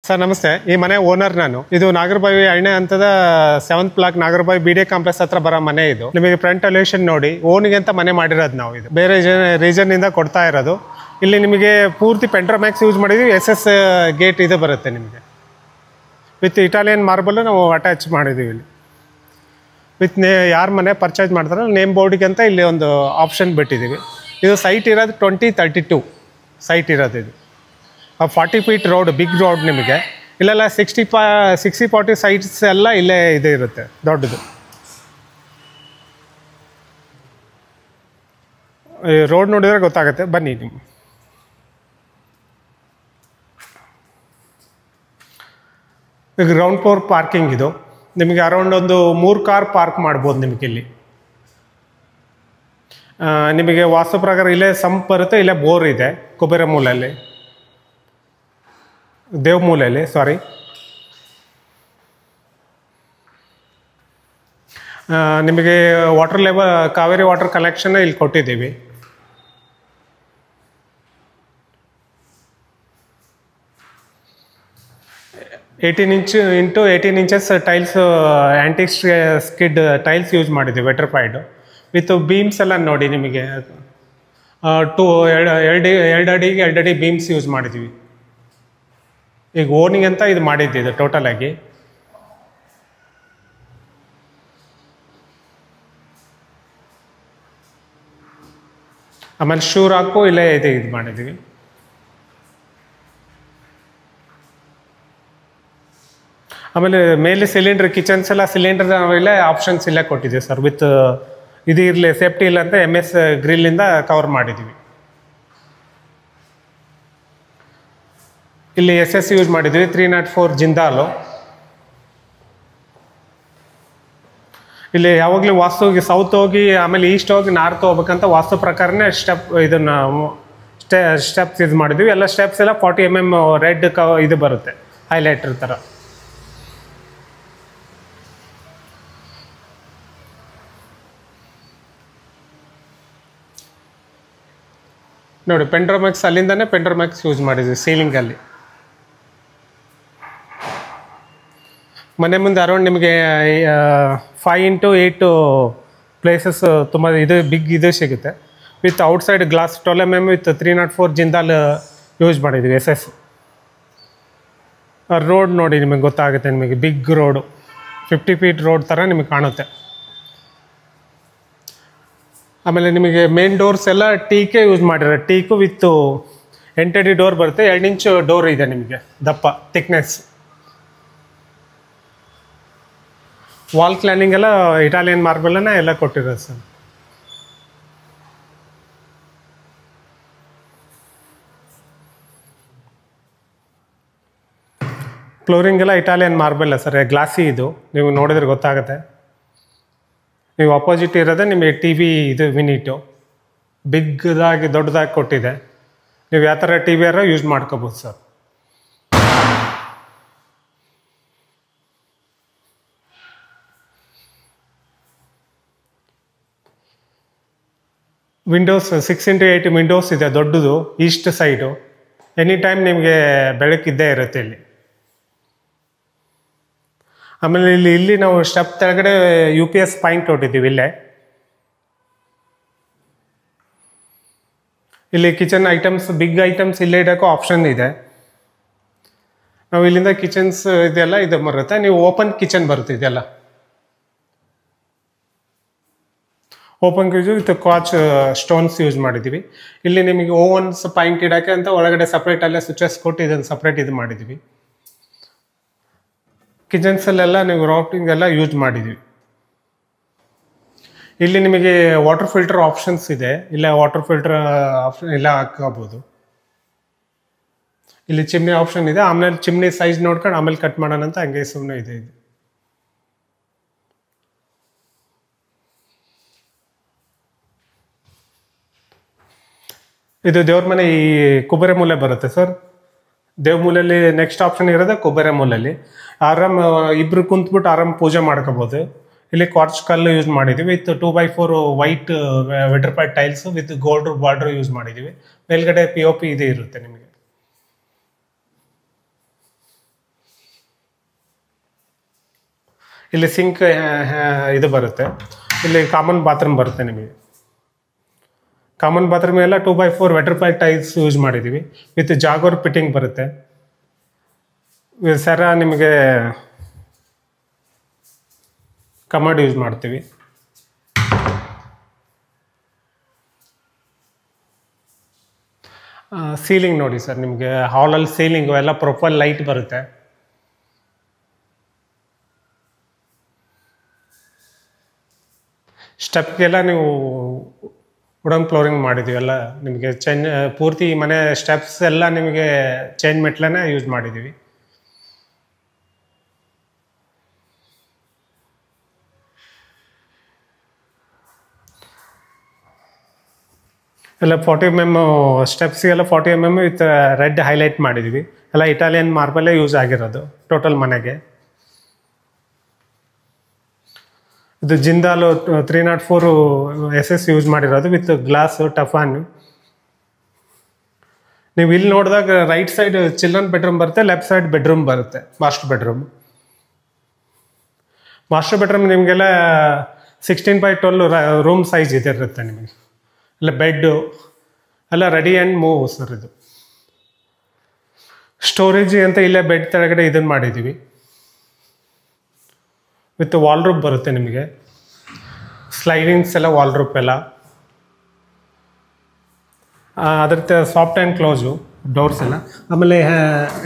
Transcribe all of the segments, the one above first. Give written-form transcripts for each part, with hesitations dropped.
Sir ನಮಸ್ತೆ. ಈ ಮನೆ ಓನರ್ ನಾನು. ಇದು ನಾಗರಬಾವಿ 2ನೇ ಹಂತದ 7th block Nagarbhavi BD complex ಹತ್ರ ಬರೋ ಮನೆ ಇದು. ನಿಮಗೆ ಫ್ರಂಟ್ ಎಲಿವೇಶನ್ ನೋಡಿ, ಓನಿಗೆ ಅಂತ ಮನೆ ಮಾಡಿರೋದು ನಾವು. ಇದು ಬೇರೆ ರೀಜನ್ ಇಂದ ಕೊಡ್ತಾ ಇರೋದು. ಇಲ್ಲಿ ನಿಮಗೆ ಪೂರ್ತಿ ಪೆಂಟ್ರೋಮ್ಯಾಕ್ಸ್ ಯೂಸ್ ಮಾಡಿದ್ವಿ. SS ಗೇಟ್ ಇದು ಬರುತ್ತೆ ನಿಮಗೆ. ವಿತ್ ಇಟಾಲಿಯನ್ ಮಾರ್ಬಲ್ ನಾವು ಅಟ್ಯಾಚ್ ಮಾಡಿದ್ದೀವಿ. ಇಲ್ಲಿ ವಿತ್ ಯಾರು ಮನೆ ಪರ್ಚೇಸ್ ಮಾಡ್ತಾರೋ ನೇಮ್ ಬೋರ್ಡಿಗೆ ಅಂತ ಇಲ್ಲಿ ಒಂದು ಆಪ್ಷನ್ ಬಿಟ್ಟಿದ್ದೀವಿ. ಇದು ಸೈಟ್ ಇರೋದು 2032 ಸೈಟ್ ಇರೋದು. ಇದು 40 ಫೀಟ್ ರೋಡ್, ಬಿಗ್ ರೋಡ್. ನಿಮಗೆ ಇಲ್ಲೆಲ್ಲ 60-40 ಸೈಟ್ಸ್ ಎಲ್ಲ ಇಲ್ಲೇ ಇದು ಇರುತ್ತೆ, ದೊಡ್ಡದು. ರೋಡ್ ನೋಡಿದ್ರೆ ಗೊತ್ತಾಗುತ್ತೆ, ಬನ್ನಿ ನೀವು. ಈಗ ಗ್ರೌಂಡ್ ಫ್ಲೋರ್ ಪಾರ್ಕಿಂಗ್ ಇದು. ನಿಮಗೆ ಅರೌಂಡ್ ಒಂದು 3 ಕಾರ್ ಪಾರ್ಕ್ ಮಾಡ್ಬೋದು ನಿಮಗೆ ಇಲ್ಲಿ. ನಿಮಗೆ ವಾಸ್ತು ಪ್ರಕಾರ ಇಲ್ಲೇ ಸಂಪ್ ಬರುತ್ತೆ, ಇಲ್ಲೇ ಬೋರ್ ಇದೆ ಕುಬೇರ ಮೂಲಲ್ಲಿ, ದೇವಮೂಲೆಯಲ್ಲಿ, ಸಾರಿ. ನಿಮಗೆ water level, Kaveri water collection ಇಲ್ಲಿ ಕೊಟ್ಟಿದ್ದೀವಿ. $18 tiles, antique skid tiles use ಮಾಡಿದ್ದೀವಿ, ವೆಟ್ರಿಫೈಡ್ ವಿತ್ ಬೀಮ್ಸ್ ಎಲ್ಲ ನೋಡಿ. ನಿಮಗೆ 2 ಅಡಿಗೆ ಬೀಮ್ಸ್ ಯೂಸ್ ಮಾಡಿದ್ದೀವಿ. ಈಗ ಓನಿಂಗ್ ಅಂತ ಇದು ಮಾಡಿದ್ದಿದೆ ಟೋಟಲ್ ಆಗಿ. ಆಮೇಲೆ ಶೂರ್ ಹಾಕು ಇಲ್ಲೇ ಇದು ಮಾಡಿದ್ದೀವಿ. ಆಮೇಲೆ ಮೇಲೆ ಸಿಲಿಂಡರ್, ಕಿಚನ್ಸ್ ಎಲ್ಲ ಸಿಲಿಂಡರ್ ನಾವೆಲ್ಲ ಆಪ್ಷನ್ಸ್ ಇಲ್ಲೇ ಕೊಟ್ಟಿದ್ದೀವಿ ಸರ್. ವಿತ್ ಇದು ಇರಲಿ, ಸೇಫ್ಟಿ ಇಲ್ಲ ಅಂತ MS ಗ್ರಿಲ್ಲಿಂದ ಕವರ್ ಮಾಡಿದ್ದೀವಿ. ಇಲ್ಲಿ SS ಯೂಸ್ ಮಾಡಿದ್ವಿ, 304 ಜಿಂದಾಲು. ಇಲ್ಲಿ ಯಾವಾಗಲೂ ವಾಸ್ತು ಹೋಗಿ ಸೌತ್ ಹೋಗಿ ಆಮೇಲೆ ಈಸ್ಟ್ ಹೋಗಿ ನಾರ್ತ್ ಹೋಗ್ಬೇಕಂತ ವಾಸ್ತು ಪ್ರಕಾರನೇ ಇದನ್ನು ಸ್ಟೆಪ್ಸ್ ಇದು ಮಾಡಿದ್ವಿ. ಎಲ್ಲ ಸ್ಟೆಪ್ಸ್ ಎಲ್ಲ 40 mm ರೆಡ್ ಇದು ಬರುತ್ತೆ, ಹೈಲೈಟರ್ ಥರ. ನೋಡಿ, ಪೆಂಟ್ರೋಮ್ಯಾಕ್ಸ್ ಅಲ್ಲಿಂದಾನೆ ಪೆಂಟ್ರೋಮ್ಯಾಕ್ಸ್ ಯೂಸ್ ಮಾಡಿದ್ವಿ ಸೀಲಿಂಗಲ್ಲಿ. ಮನೆ ಮುಂದೆ ಅರೌಂಡ್ ನಿಮಗೆ 5x8 ಪ್ಲೇಸಸ್ ತುಂಬ ಇದು ಬಿಗ್ ಇದು ಸಿಗುತ್ತೆ. With outside glass 12 mm with 304 Jindal use ಮಾಡಿದ್ವಿ SS. ರೋಡ್ ನೋಡಿ, ನಿಮಗೆ ಗೊತ್ತಾಗುತ್ತೆ. ನಿಮಗೆ ಬಿಗ್ ರೋಡು, 50 ಫೀಟ್ ರೋಡ್ ಥರ ನಿಮಗೆ ಕಾಣುತ್ತೆ. ಆಮೇಲೆ ನಿಮಗೆ ಮೇನ್ ಡೋರ್ಸ್ ಎಲ್ಲ ಟೀಕೆ ಯೂಸ್ ಮಾಡಿರೋ, ಟೀಕು ವಿತ್ ಎಂಟಡಿ ಡೋರ್ ಬರುತ್ತೆ. 2 ಇಂಚ್ ಡೋರ್ ಇದೆ ನಿಮಗೆ, ದಪ್ಪ ಥಿಕ್ನೆಸ್. ವಾಲ್ ಕ್ಲಾನಿಂಗ್ ಎಲ್ಲ ಇಟಾಲಿಯನ್ ಮಾರ್ಬಲನ್ನ ಎಲ್ಲ ಕೊಟ್ಟಿರೋದು ಸರ್. ಫ್ಲೋರಿಂಗ್ ಎಲ್ಲ ಇಟಾಲಿಯನ್ ಮಾರ್ಬಲ್ ಸರ್, ಗ್ಲಾಸಿ. ಇದು ನೀವು ನೋಡಿದ್ರೆ ಗೊತ್ತಾಗುತ್ತೆ. ನೀವು ಅಪೋಸಿಟ್ ಇರೋದೇ ನಿಮಗೆ TV ಇದು ವಿನಿಟು ಬಿಗ್ದಾಗಿ ದೊಡ್ಡದಾಗಿ ಕೊಟ್ಟಿದೆ. ನೀವು ಯಾವ ಥರ TV ಯಾರೋ ಯೂಸ್ ಮಾಡ್ಕೋಬೋದು ಸರ್. ವಿಂಡೋಸ್ 6x8 ವಿಂಡೋಸ್ ಇದೆ, ದೊಡ್ಡದು, ಈಸ್ಟ್ ಸೈಡು. ಎನಿ ಟೈಮ್ ನಿಮಗೆ ಬೆಳಕಿದ್ದೇ ಇರುತ್ತೆ ಇಲ್ಲಿ. ಆಮೇಲೆ ಇಲ್ಲಿ ನಾವು ಸ್ಟೆಪ್ ತೆಳಗಡೆ UPS ಪಾಯಿಂಟ್ ಕೊಟ್ಟಿದ್ದೀವಿ ಇಲ್ಲೇ. ಇಲ್ಲಿ ಕಿಚನ್ ಐಟಮ್ಸ್, ಬಿಗ್ ಐಟಮ್ಸ್ ಇಲ್ಲೇ ಇಡೋಕ್ಕೂ ಆಪ್ಷನ್ ಇದೆ. ನಾವು ಇಲ್ಲಿಂದ ಕಿಚನ್ಸ್ ಇದೆಲ್ಲ ಇದು ಬರುತ್ತೆ. ನೀವು ಓಪನ್ ಕಿಚನ್ ಬರುತ್ತೆ, ಇದೆಲ್ಲ open kitchen with quartz stones use ಮಾಡಿದ್ದೀವಿ. ಇಲ್ಲಿ ನಿಮಗೆ ಓವನ್ಸ್ ಪಾಯಿಂಟ್ ಇಡೋಕ್ಕೆ ಅಂತ ಒಳಗಡೆ ಸಪ್ರೇಟ್ ಅಲ್ಲೇ ಸ್ವಿಚಸ್ ಕೊಟ್ಟು ಇದನ್ನು ಸಪ್ರೇಟ್ ಇದು ಮಾಡಿದ್ದೀವಿ. ಕಿಚನ್ಸಲ್ಲೆಲ್ಲ ನೀವು ರಾಫ್ಟಿಂಗ್ ಎಲ್ಲ ಯೂಸ್ ಮಾಡಿದ್ದೀವಿ. ಇಲ್ಲಿ ನಿಮಗೆ ವಾಟರ್ ಫಿಲ್ಟರ್ ಆಪ್ಷನ್ಸ್ ಇದೆ. ಇಲ್ಲ ವಾಟರ್ ಫಿಲ್ಟರ್ ಆಪ್ಷನ್ ಎಲ್ಲ ಹಾಕೋಬೋದು. ಇಲ್ಲಿ ಚಿಮ್ನಿ ಆಪ್ಷನ್ ಇದೆ. ಆಮೇಲೆ ಚಿಮ್ನಿ ಸೈಜ್ ನೋಡ್ಕೊಂಡು ಆಮೇಲೆ ಕಟ್ ಮಾಡೋಣ ಅಂತ ಹಂಗೆ ಸುಮ್ಮನೆ ಇದೆ. ಇದು ದೇವ್ರ ಮನೆ ಈ ಕುಬೇರ ಮೂಲೆ ಬರುತ್ತೆ ಸರ್. ದೇವಮೂಲಲ್ಲಿ ನೆಕ್ಸ್ಟ್ ಆಪ್ಷನ್ ಇರೋದೆ ಕುಬೇರ ಮೂಲಲ್ಲಿ. ಆರಾಮ್ ಇಬ್ರು ಕುಂತ್ಬಿಟ್ಟು ಆರಾಮ್ ಪೂಜೆ ಮಾಡ್ಕೋಬೋದು. ಇಲ್ಲಿ ಕ್ವಾರ್ಟ್ಸ್ ಕಲ್ಲು ಯೂಸ್ ಮಾಡಿದ್ದೀವಿ with 2x4 white vitrified tiles with gold border use ಮಾಡಿದ್ದೀವಿ. ಮೇಲ್ಗಡೆ POP ಇದೆ ಇರುತ್ತೆ ನಿಮಗೆ. ಇಲ್ಲಿ ಸಿಂಕ್ ಇದು ಬರುತ್ತೆ. ಇಲ್ಲಿ ಕಾಮನ್ ಬಾತ್ರೂಮ್ ಬರುತ್ತೆ ನಿಮಗೆ. ಕಾಮನ್ ಬಾತ್ರೂಮ್ ಎಲ್ಲ 2x4 ವೆಟರ್ಫ್ಲೈ ಟೈಲ್ಸ್ ಯೂಸ್ ಮಾಡಿದ್ದೀವಿ. ವಿತ್ ಜಾಗೋರ್ ಫಿಟ್ಟಿಂಗ್ ಬರುತ್ತೆ. ಸರ ನಿಮಗೆ ಕಮೋಡ್ ಯೂಸ್ ಮಾಡ್ತೀವಿ. ಸೀಲಿಂಗ್ ನೋಡಿ ಸರ್, ನಿಮಗೆ ಹಾಲಲ್ಲಿ ಸೀಲಿಂಗು ಎಲ್ಲ ಪ್ರೊಫೈಲ್ ಲೈಟ್ ಬರುತ್ತೆ. ಸ್ಟೆಪ್ಗೆಲ್ಲ ನೀವು ವುಡನ್ ಫ್ಲೋರಿಂಗ್ ಮಾಡಿದ್ದೀವಿ. ಎಲ್ಲ ನಿಮಗೆ ಪೂರ್ತಿ ಮನೆ ಸ್ಟೆಪ್ಸ್ ಎಲ್ಲ ನಿಮಗೆ ಚೈನ್ ಮೆಟ್ಲನೇ ಯೂಸ್ ಮಾಡಿದ್ದೀವಿ. ಎಲ್ಲ 40 mm ಸ್ಟೆಪ್ಸಿಗೆಲ್ಲ 40 mm with red highlight ಮಾಡಿದ್ದೀವಿ. ಎಲ್ಲ ಇಟಾಲಿಯನ್ ಮಾರ್ಬಲೇ ಯೂಸ್ ಆಗಿರೋದು ಟೋಟಲ್ ಮನೆಗೆ. ಇದು ಜಿಂದಾಲು 304 SS ಯೂಸ್ ಮಾಡಿರೋದು ವಿತ್ ಗ್ಲಾಸ್ ಟಫಾನ್. ನೀವು ಇಲ್ಲಿ ನೋಡಿದಾಗ ರೈಟ್ ಸೈಡ್ ಚಿಲ್ಡ್ರನ್ ಬೆಡ್ರೂಮ್ ಬರುತ್ತೆ, ಲೆಫ್ಟ್ ಸೈಡ್ ಬೆಡ್ರೂಮ್ ಬರುತ್ತೆ, ಮಾಸ್ಟರ್ ಬೆಡ್ರೂಮ್. ಮಾಸ್ಟರ್ ಬೆಡ್ರೂಮ್ ನಿಮಗೆಲ್ಲ 16x12 ರೂಮ್ ಸೈಜ್ ಇರುತ್ತೆ ನಿಮಗೆ. ಇಲ್ಲ ಬೆಡ್ಡು ಎಲ್ಲ ರೆಡಿ ಆ್ಯಂಡ್ ಮೂವ್ ಸರ್. ಇದು ಸ್ಟೋರೇಜ್ ಅಂತ ಇಲ್ಲೇ ಬೆಡ್ ಕೆಳಗಡೆ ಇದನ್ನು ಮಾಡಿದ್ದೀವಿ. ವಿತ್ ವಾಲ್ ರೂಪ್ ಬರುತ್ತೆ ನಿಮಗೆ. ಸ್ಲೈಡಿಂಗ್ಸ್ ಎಲ್ಲ ವಾಲ್ ರೂಪ್ ಎಲ್ಲ ಅದ್ರ ಸಾಫ್ಟ್ ಆ್ಯಂಡ್ ಕ್ಲೋಸು ಡೋರ್ಸ್ ಎಲ್ಲ. ಆಮೇಲೆ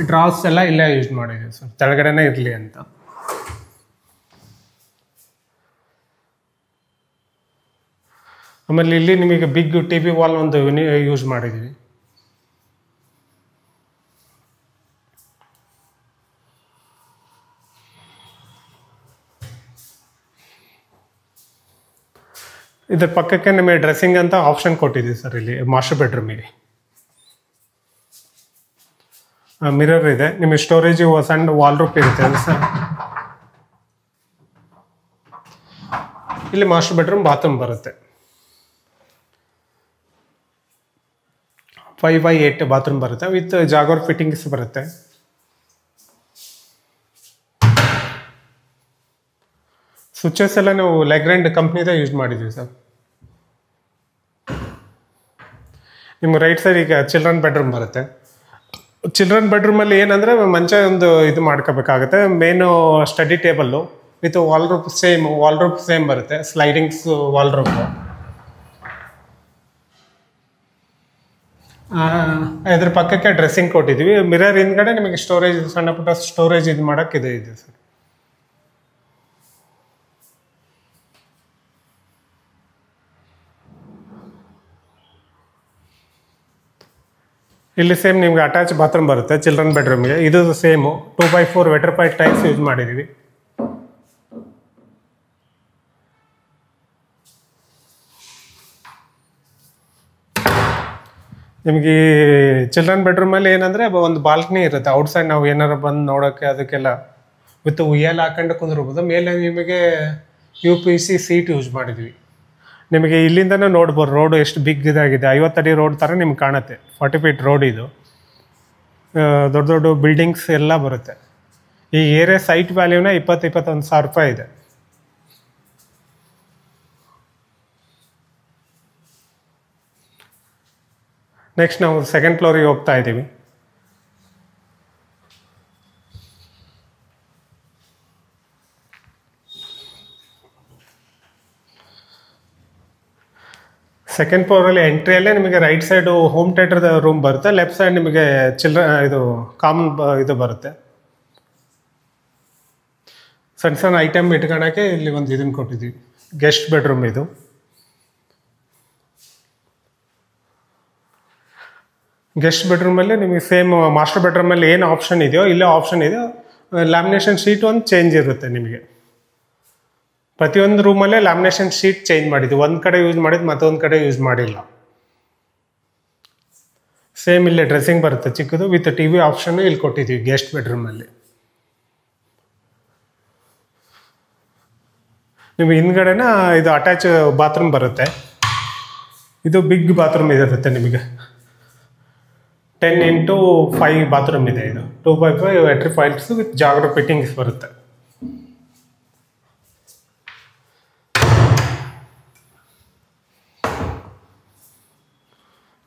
ಡ್ರಾಸ್ ಎಲ್ಲ ಇಲ್ಲೇ ಯೂಸ್ ಮಾಡಿದ್ದೀವಿ ಸರ್, ಕೆಳಗಡೆನೇ ಇರಲಿ ಅಂತ. ಆಮೇಲೆ ಇಲ್ಲಿ ನಿಮಗೆ ಬಿಗ್ TV ವಾಲ್ ಒಂದು ಯೂಸ್ ಮಾಡಿದ್ದೀವಿ. ಇದ್ರ ಪಕ್ಕಕ್ಕೆ ನಿಮಗೆ ಡ್ರೆಸ್ಸಿಂಗ್ ಅಂತ ಆಪ್ಷನ್ ಕೊಟ್ಟಿದ್ದೀವಿ ಸರ್. ಇಲ್ಲಿ ಮಾಸ್ಟರ್ ಬೆಡ್ರೂಮಿಗೆ ಮಿರರ್ ಇದೆ. ನಿಮಗೆ ಸ್ಟೋರೇಜ್ ಸಣ್ಣ ವಾಲ್ ರೂಪ್ ಇರುತ್ತೆ ಸರ್. ಇಲ್ಲಿ ಮಾಸ್ಟರ್ ಬೆಡ್ರೂಮ್ ಬಾತ್ರೂಮ್ ಬರುತ್ತೆ. 5x8 ಬಾತ್ರೂಮ್ ಬರುತ್ತೆ ವಿತ್ ಜಾಗೋರ್ ಫಿಟ್ಟಿಂಗ್ಸ್ ಬರುತ್ತೆ. ಸ್ವಿಚಸ್ ಎಲ್ಲ ನಾವು ಲೆಗ್ರ್ಯಾಂಡ್ ಕಂಪ್ನಿದೇ ಯೂಸ್ ಮಾಡಿದ್ದೀವಿ ಸರ್. ನಿಮ್ಮ ರೈಟ್ ಸೈಡ್ ಈಗ ಚಿಲ್ಡ್ರನ್ ಬೆಡ್ರೂಮ್ ಬರುತ್ತೆ. ಚಿಲ್ಡ್ರನ್ ಬೆಡ್ರೂಮಲ್ಲಿ ಏನಂದರೆ ಮಂಚ ಒಂದು ಇದು ಮಾಡ್ಕೋಬೇಕಾಗುತ್ತೆ. Main study table with wardrobe same ಬರುತ್ತೆ. Slidings wardrobe. ಇದ್ರ ಪಕ್ಕಕ್ಕೆ ಡ್ರೆಸ್ಸಿಂಗ್ ಕೊಟ್ಟಿದ್ದೀವಿ. ಮಿರರ್ ಹಿಂದ್ಗಡೆ ನಿಮಗೆ ಸ್ಟೋರೇಜ್, ಸಣ್ಣ ಪುಟ್ಟ ಸ್ಟೋರೇಜ್ ಇದು ಮಾಡೋಕ್ಕೆ ಇದೆ ಸರ್. ಇಲ್ಲಿ ಸೇಮ್ ನಿಮ್ಗೆ ಅಟ್ಯಾಚ್ ಬಾತ್ರೂಮ್ ಬರುತ್ತೆ ಚಿಲ್ಡ್ರನ್ ಬೆಡ್ರೂಮ್ಗೆ. ಇದು ಸೇಮು 2x4 ವೆಟರ್ಫ್ಲೈ ಟೈಲ್ಸ್ ಯೂಸ್ ಮಾಡಿದ್ದೀವಿ. ನಿಮಗೆ ಚಿಲ್ಡ್ರನ್ ಬೆಡ್ರೂಮಲ್ಲಿ ಏನಂದರೆ ಒಂದು ಬಾಲ್ಕನಿ ಇರುತ್ತೆ. ಔಟ್ಸೈಡ್ ನಾವು ಏನಾರು ಬಂದು ನೋಡೋಕ್ಕೆ ಅದಕ್ಕೆಲ್ಲ ವಿತ್ ಉಯ್ಯಾಲ ಹಾಕೊಂಡು ಕುಂದಿರ್ಬೋದು. ಮೇಲೆ ನಿಮಗೆ UPVC ಸೀಟ್ ಯೂಸ್ ಮಾಡಿದ್ವಿ. ನಿಮಗೆ ಇಲ್ಲಿಂದನೇ ನೋಡ್ಬೋದು ರೋಡು ಎಷ್ಟು ಬಿಗ್ ಇದಾಗಿದೆ. 50 ಅಡಿ ರೋಡ್ ಥರ ನಿಮ್ಗೆ ಕಾಣುತ್ತೆ. 40 ಫೀಟ್ ರೋಡ್ ಇದು. ದೊಡ್ಡ ದೊಡ್ಡ ಬಿಲ್ಡಿಂಗ್ಸ್ ಎಲ್ಲ ಬರುತ್ತೆ. ಈ ಏರಿಯಾ ಸೈಟ್ ವ್ಯಾಲ್ಯೂನ 20-21 ಸಾವಿರ ರೂಪಾಯಿ ಇದೆ. ನೆಕ್ಸ್ಟ್ ನಾವು ಸೆಕೆಂಡ್ ಫ್ಲೋರಿಗೆ ಹೋಗ್ತಾ ಇದ್ದೀವಿ. ಸೆಕೆಂಡ್ ಫ್ಲೋರಲ್ಲಿ ಎಂಟ್ರಿಯಲ್ಲೇ ನಿಮಗೆ right side home theatre room ಬರುತ್ತೆ. ಲೆಫ್ಟ್ ಸೈಡ್ ನಿಮಗೆ ಇದು ಕಾಮನ್ ಇದು ಬರುತ್ತೆ. ಸಣ್ಣ ಸಣ್ಣ ಐಟಮ್ ಇಟ್ಕೊಳ್ಳೋಕ್ಕೆ ಇಲ್ಲಿ ಒಂದು ಇದನ್ನು ಕೊಟ್ಟಿದ್ದೀವಿ. ಗೆಸ್ಟ್ ಬೆಡ್ರೂಮ್ ಇದು. ಗೆಸ್ಟ್ ಬೆಡ್ರೂಮಲ್ಲಿ ನಿಮಗೆ ಸೇಮ್ ಮಾಸ್ಟರ್ ಬೆಡ್ರೂಮಲ್ಲಿ ಏನು ಆಪ್ಷನ್ ಇದೆಯೋ ಇಲ್ಲೇ ಆಪ್ಷನ್ ಇದೆಯೋ. ಲ್ಯಾಮಿನೇಷನ್ ಶೀಟ್ ಒಂದು ಚೇಂಜ್ ಇರುತ್ತೆ ನಿಮಗೆ. ಪ್ರತಿಯೊಂದು ರೂಮಲ್ಲೇ ಲ್ಯಾಮಿನೇಷನ್ ಶೀಟ್ ಚೇಂಜ್ ಮಾಡಿದ್ವಿ. ಒಂದು ಕಡೆ ಯೂಸ್ ಮಾಡಿದ್ದು ಮತ್ತೊಂದು ಕಡೆ ಯೂಸ್ ಮಾಡಿಲ್ಲ. ಸೇಮ್ ಇಲ್ಲೇ ಡ್ರೆಸ್ಸಿಂಗ್ ಬರುತ್ತೆ ಚಿಕ್ಕದು ವಿತ್ TV ಆಪ್ಷನ್ ಇಲ್ಲಿ ಕೊಟ್ಟಿದ್ದೀವಿ ಗೆಸ್ಟ್ ಬೆಡ್ರೂಮಲ್ಲಿ. ನಿಮಗೆ ಹಿಂದ್ಗಡೆನ ಇದು ಅಟ್ಯಾಚ್ ಬಾತ್ರೂಮ್ ಬರುತ್ತೆ. ಇದು ಬಿಗ್ ಬಾತ್ರೂಮ್ ಇರುತ್ತೆ ನಿಮಗೆ. 10x5 ಬಾತ್ರೂಮ್ ಇದೆ. ಇದು 2x5 Vetri files with Jagr fittings ಬರುತ್ತೆ.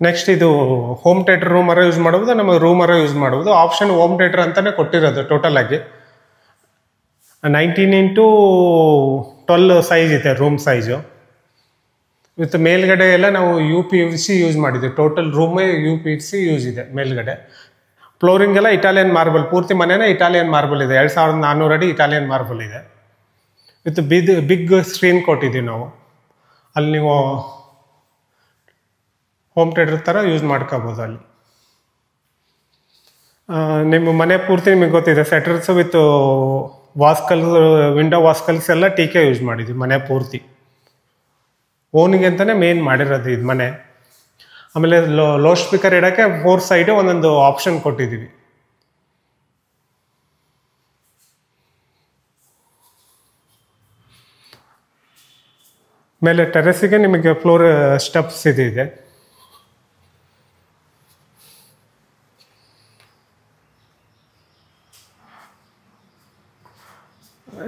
ನೆಕ್ಸ್ಟ್ ಇದು ಹೋಮ್ ಥಿಯೇಟರ್ ರೂಮರ ಯೂಸ್ ಮಾಡ್ಬೋದು, ನಮಗೆ ರೂಮರ ಯೂಸ್ ಮಾಡ್ಬೋದು. ಆಪ್ಷನ್ ಹೋಮ್ ಥಿಯೇಟರ್ ಅಂತಲೇ ಕೊಟ್ಟಿರೋದು. ಟೋಟಲ್ ಆಗಿ 19x12 ಸೈಜ್ ಇದೆ ರೂಮ್ ಸೈಜು. ವಿತ್ ಮೇಲ್ಗಡೆ ಎಲ್ಲ ನಾವು UPVC ಯೂಸ್ ಮಾಡಿದ್ವಿ. ಟೋಟಲ್ ರೂಮೇ UPVC ಯೂಸ್ ಇದೆ ಮೇಲ್ಗಡೆ. ಫ್ಲೋರಿಂಗ್ ಎಲ್ಲ ಇಟಾಲಿಯನ್ ಮಾರ್ಬಲ್, ಪೂರ್ತಿ ಮನೆನೇ ಇಟಾಲಿಯನ್ ಮಾರ್ಬಲ್ ಇದೆ. 2400 ಅಡಿ ಇಟಾಲಿಯನ್ ಮಾರ್ಬಲ್ ಇದೆ. ವಿತ್ ಬಿಗ್ ಸ್ಕ್ರೀನ್ ಕೊಟ್ಟಿದ್ದೀವಿ ನಾವು. ಅಲ್ಲಿ ನೀವು ಹೋಮ್ ಥಿಯೇಟರ್ ಥರ ಯೂಸ್ ಮಾಡ್ಕೋಬೋದು. ಅಲ್ಲಿ ನಿಮ್ಮ ಮನೆ ಪೂರ್ತಿ ನಿಮಗೆ ಗೊತ್ತಿದೆ. ಸೆಟರ್ಸ್ ವಿತ್ ವಾಸ್ಕಲ್ಸ್, ವಿಂಡೋ ವಾಸ್ಕಲ್ಸ್ ಎಲ್ಲ TK ಯೂಸ್ ಮಾಡಿದ್ವಿ ಮನೆ ಪೂರ್ತಿ. ಓನಿಗೆ ಅಂತಲೇ ಮೇನ್ ಮಾಡಿರೋದು ಇದು ಮನೆ. ಆಮೇಲೆ ಲೋ ಸ್ಪೀಕರ್ ಇಡೋಕ್ಕೆ 4 ಸೈಡು ಒಂದೊಂದು ಆಪ್ಷನ್ ಕೊಟ್ಟಿದ್ದೀವಿ. ಮೇಲೆ ಟೆರೆಸಿಗೆ ನಿಮಗೆ ಫ್ಲೋರ್ ಸ್ಟೆಪ್ಸ್ ಇದೆ.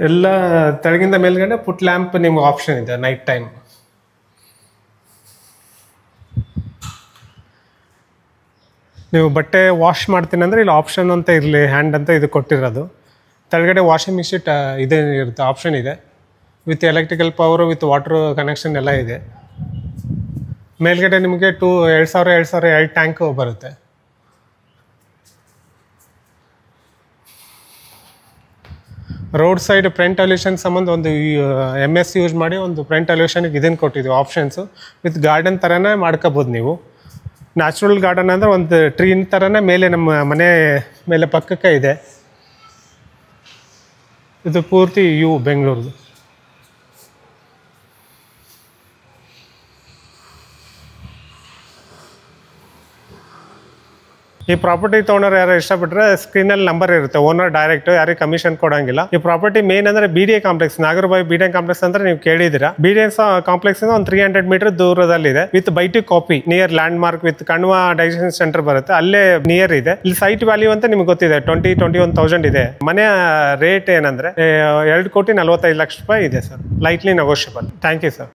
ಎಲ್ಲ ತೆಳಗಿಂದ ಮೇಲ್ಗಡೆ ಪುಟ್ ಲ್ಯಾಂಪ್ ನಿಮ್ಗೆ ಆಪ್ಷನ್ ಇದೆ ನೈಟ್ ಟೈಮ್. ನೀವು ಬಟ್ಟೆ ವಾಶ್ ಮಾಡ್ತೀನಿ ಅಂದರೆ ಇಲ್ಲಿ ಆಪ್ಷನ್ ಅಂತ ಇರಲಿ, ಹ್ಯಾಂಡ್ ಅಂತ ಇದು ಕೊಟ್ಟಿರೋದು. ತೆಳಗಡೆ ವಾಷಿಂಗ್ ಮಿಷಿನ್ ಇದೇ ಇರುತ್ತೆ, ಆಪ್ಷನ್ ಇದೆ. With electrical power, with water connection ಎಲ್ಲ ಇದೆ. ಮೇಲ್ಗಡೆ ನಿಮಗೆ 2000 ಟ್ಯಾಂಕ್ ಬರುತ್ತೆ. ರೋಡ್ ಸೈಡ್ ಫ್ರಂಟ್ ಅಲ್ಯೂಷನ್ ಸಂಬಂಧ ಒಂದು MS ಯೂಸ್ ಮಾಡಿ ಒಂದು ಫ್ರಂಟ್ ಅಲ್ಯೂಷನ್ಗೆ ಇದನ್ನು ಕೊಟ್ಟಿದ್ದೀವಿ ಆಪ್ಷನ್ಸು. ವಿತ್ ಗಾರ್ಡನ್ ಥರನೇ ಮಾಡ್ಕೋಬೋದು ನೀವು. ನ್ಯಾಚುರಲ್ ಗಾರ್ಡನ್ ಅಂದರೆ ಒಂದು ಟ್ರೀನ್ ಥರನೇ ಮೇಲೆ ನಮ್ಮ ಮನೆ ಮೇಲೆ ಪಕ್ಕಕ್ಕೆ ಇದೆ. ಇದು ಪೂರ್ತಿ ಬೆಂಗಳೂರು. ಈ ಪ್ರಾಪರ್ಟಿ ತೊಗೊಂಡ್ರೆ ಯಾರು ಇಷ್ಟಪಟ್ಟರೆ ಸ್ಕ್ರೀನಲ್ಲಿ ನಂಬರ್ ಇರುತ್ತೆ. ಓನರ್ ಡೈರೆಕ್ಟ್, ಯಾರಿಗೆ ಕಮಿಷನ್ ಕೊಡೋಂಗಿಲ್ಲ. ಈ ಪ್ರಾಪರ್ಟಿ ಮೇನ್ ಅಂದರೆ BDA complex, Nagarbhavi BDA complex ಅಂದ್ರೆ ನೀವು ಕೇಳಿದ್ದೀರಾ. BDA ಕಾಂಪ್ಲೆಕ್ಸ್ ಒಂದು 300 ಮೀಟರ್ ದೂರದಲ್ಲಿದೆ. ವಿತ್ ಬೈಟಿ ಕಾಪಿ near landmark with Kanva ಡೈಜೆಷನ್ ಸೆಂಟರ್ ಬರುತ್ತೆ, ಅಲ್ಲೇ ನಿಯರ್ ಇದೆ. ಇಲ್ಲಿ ಸೈಟ್ ವ್ಯಾಲ್ಯೂ ಅಂತ ನಿಮ್ಗೆ ಗೊತ್ತಿದೆ, 21,000 ಇದೆ. ಮನೆಯ ರೇಟ್ ಏನಂದ್ರೆ 2,45,00,000 ರೂಪಾಯಿ ಇದೆ ಸರ್. Lightly negotiable. Thank you sir.